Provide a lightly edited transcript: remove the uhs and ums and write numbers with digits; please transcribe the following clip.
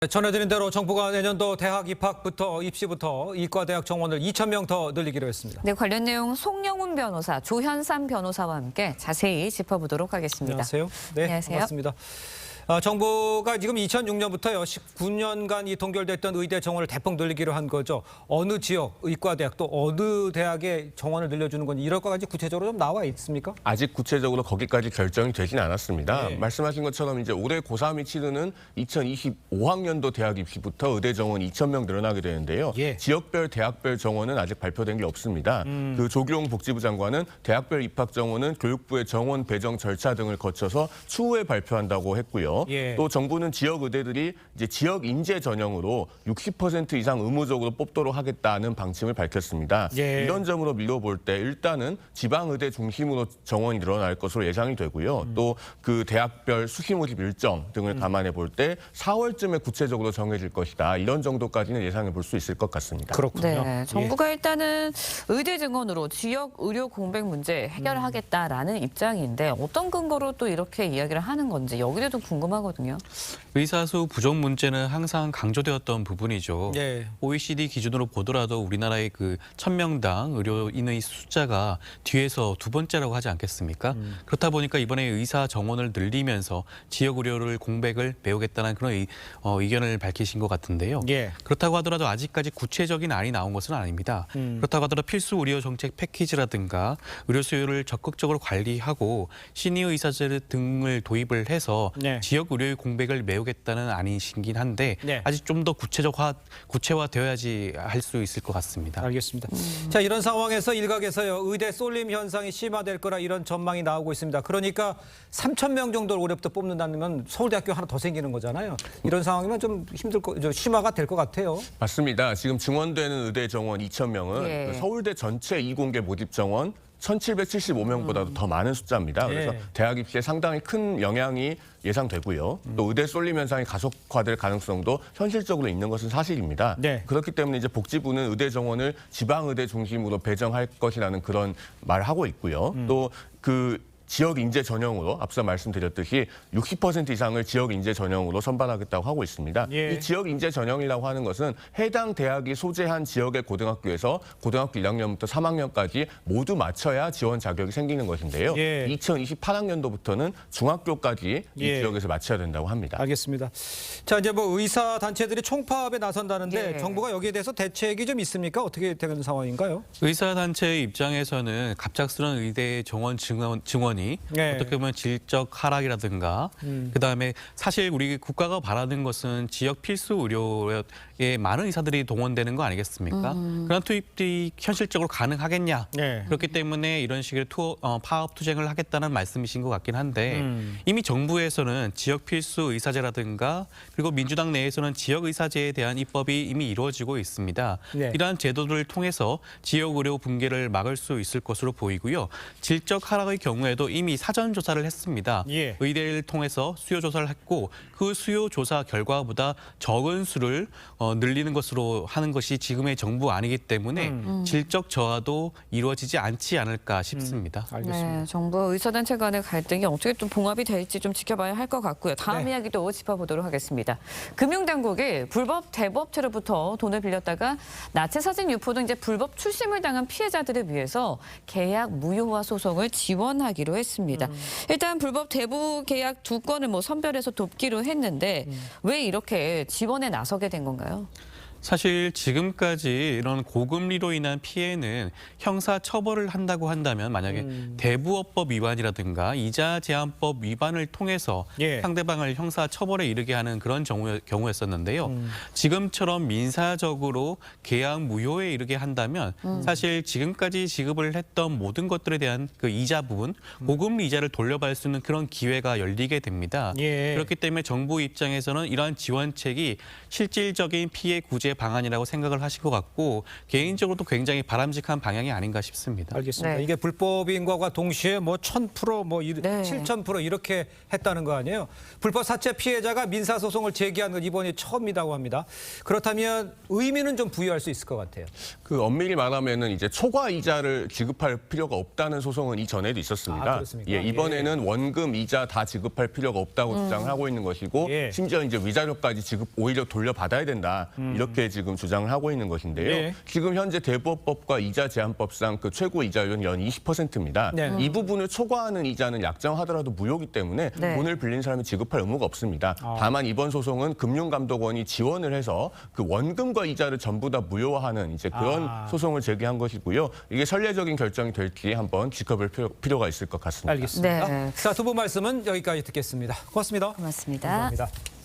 전해드린 대로 정부가 내년도 대학 입시부터 이과대학 정원을 2,000명 더 늘리기로 했습니다. 네, 관련 내용 송영훈 변호사, 조현삼 변호사와 함께 자세히 짚어보도록 하겠습니다. 안녕하세요. 네, 안녕하세요. 반갑습니다. 정부가 지금 2006년부터요, 19년간 이 동결됐던 의대 정원을 대폭 늘리기로 한 거죠. 어느 지역, 의과대학 또 어느 대학의 정원을 늘려주는 건지 이럴 것까지 구체적으로 좀 나와 있습니까? 아직 구체적으로 거기까지 결정이 되진 않았습니다. 네. 말씀하신 것처럼 이제 올해 고3이 치르는 2025학년도 대학 입시부터 의대 정원 2,000명 늘어나게 되는데요. 예. 지역별, 대학별 정원은 아직 발표된 게 없습니다. 그 조규용 복지부 장관은 대학별 입학 정원은 교육부의 정원 배정 절차 등을 거쳐서 추후에 발표한다고 했고요. 예. 또 정부는 지역 의대들이 이제 지역 인재 전형으로 60% 이상 의무적으로 뽑도록 하겠다는 방침을 밝혔습니다. 예. 이런 점으로 미뤄볼 때 일단은 지방 의대 중심으로 정원이 늘어날 것으로 예상이 되고요. 또 그 대학별 수시 모집 일정 등을 감안해 볼 때 4월쯤에 구체적으로 정해질 것이다. 이런 정도까지는 예상해 볼 수 있을 것 같습니다. 그렇군요. 네, 정부가 일단은 의대 증원으로 지역 의료 공백 문제 해결하겠다라는 입장인데 어떤 근거로 또 이렇게 이야기를 하는 건지 여기에 대해서 궁금하거든요. 의사수 부족 문제는 항상 강조되었던 부분이죠. 예. OECD 기준으로 보더라도 우리나라의 그 1,000명당 의료인의 숫자가 뒤에서 두 번째라고 하지 않겠습니까? 그렇다 보니까 이번에 의사 정원을 늘리면서 지역 의료를 공백을 메우겠다는 그런 의견을 밝히신 것 같은데요. 예. 그렇다고 하더라도 아직까지 구체적인 안이 나온 것은 아닙니다. 그렇다고 하더라도 필수 의료 정책 패키지라든가 의료 수요를 적극적으로 관리하고 시니어 의사제 등을 도입을 해서 네. 지역 의료의 공백을 메우겠다는 안이시긴 한데 네. 아직 좀 더 구체화되어야지 할 수 있을 것 같습니다. 알겠습니다. 자, 이런 상황에서 일각에서요, 의대 쏠림 현상이 심화될 거라 이런 전망이 나오고 있습니다. 그러니까 3,000명 정도를 올해부터 뽑는다면 서울대학교 하나 더 생기는 거잖아요. 이런 상황이면 좀 심화가 될 것 같아요. 맞습니다. 지금 증원되는 의대 정원 2,000명은 예. 서울대 전체 이공계 모집 정원 1,775명보다도 더 많은 숫자입니다. 그래서 예. 대학 입시에 상당히 큰 영향이 예상되고요. 또 의대 쏠림 현상이 가속화될 가능성도 현실적으로 있는 것은 사실입니다. 네. 그렇기 때문에 이제 복지부는 의대 정원을 지방 의대 중심으로 배정할 것이라는 그런 말을 하고 있고요. 또 그 지역 인재 전형으로 앞서 말씀드렸듯이 60% 이상을 지역 인재 전형으로 선발하겠다고 하고 있습니다. 예. 이 지역 인재 전형이라고 하는 것은 해당 대학이 소재한 지역의 고등학교에서 고등학교 1학년부터 3학년까지 모두 맞춰야 지원 자격이 생기는 것인데요. 예. 2028학년도부터는 중학교까지 이 예. 지역에서 맞춰야 된다고 합니다. 알겠습니다. 자, 이제 뭐 의사 단체들이 총파업에 나선다는데 예. 정부가 여기에 대해서 대책이 좀 있습니까? 어떻게 되는 상황인가요? 의사단체의 입장에서는 갑작스러운 의대 정원 증원이 네. 어떻게 보면 질적 하락이라든가 그다음에 사실 우리 국가가 바라는 것은 지역 필수 의료에 많은 의사들이 동원되는 거 아니겠습니까? 그런 투입이 현실적으로 가능하겠냐? 네. 그렇기 때문에 이런 식의 파업 투쟁을 하겠다는 말씀이신 것 같긴 한데 이미 정부에서는 지역 필수 의사제라든가 그리고 민주당 내에서는 지역 의사제에 대한 입법이 이미 이루어지고 있습니다. 네. 이러한 제도들을 통해서 지역 의료 붕괴를 막을 수 있을 것으로 보이고요. 질적 하락의 경우에도 이미 사전 조사를 했습니다. 예. 의대를 통해서 수요 조사를 했고 그 수요 조사 결과보다 적은 수를 늘리는 것으로 하는 것이 지금의 정부 아니기 때문에 질적 저하도 이루어지지 않지 않을까 싶습니다. 알겠습니다. 네, 정부와 의사단체 간의 갈등이 어떻게 좀 봉합이 될지 좀 지켜봐야 할 것 같고요. 다음 네. 이야기도 짚어보도록 하겠습니다. 금융당국이 불법 대부업체로부터 돈을 빌렸다가 나체 사진 유포 등 이제 불법 출심을 당한 피해자들을 위해서 계약 무효화 소송을 지원하기로 했습니다. 일단 불법 대부 계약 2건을 선별해서 돕기로 했는데 왜 이렇게 지원에 나서게 된 건가요? 사실 지금까지 이런 고금리로 인한 피해는 형사 처벌을 한다고 한다면 만약에 대부업법 위반이라든가 이자 제한법 위반을 통해서 예. 상대방을 형사 처벌에 이르게 하는 그런 경우였었는데요. 지금처럼 민사적으로 계약 무효에 이르게 한다면 사실 지금까지 지급을 했던 모든 것들에 대한 그 이자 부분, 고금리 이자를 돌려받을 수 있는 그런 기회가 열리게 됩니다. 예. 그렇기 때문에 정부 입장에서는 이러한 지원책이 실질적인 피해 구제 당시의 방안이라고 생각을 하신 것 같고 개인적으로도 굉장히 바람직한 방향이 아닌가 싶습니다. 알겠습니다. 네. 이게 불법인 것과 동시에 뭐 1000%, 뭐 네. 7000% 이렇게 했다는 거 아니에요? 불법 사채 피해자가 민사 소송을 제기한 건 이번이 처음이라고 합니다. 그렇다면 의미는 좀 부여할 수 있을 것 같아요. 그 엄밀히 말하면은 이제 초과 이자를 지급할 필요가 없다는 소송은 이전에도 있었습니다. 아, 그렇습니까? 예, 이번에는 원금 이자 다 지급할 필요가 없다고 주장을 하고 있는 것이고 예. 심지어 이제 위자료까지 지급 오히려 돌려받아야 된다 이렇게 지금 주장을 하고 있는 것인데요. 예. 지금 현재 대부업법과 이자 제한법상 그 최고 이자율은 연 20%입니다. 네. 이 부분을 초과하는 이자는 약정하더라도 무효이기 때문에 네. 돈을 빌린 사람이 지급할 의무가 없습니다. 다만 이번 소송은 금융감독원이 지원을 해서 그 원금과 이자를 전부 다 무효화하는 이제 그런 소송을 제기한 것이고요. 이게 선례적인 결정이 될지 한번 지켜볼 필요가 있을 것 같습니다. 알겠습니다. 네. 자, 두 분 말씀은 여기까지 듣겠습니다. 고맙습니다. 고맙습니다. 감사합니다.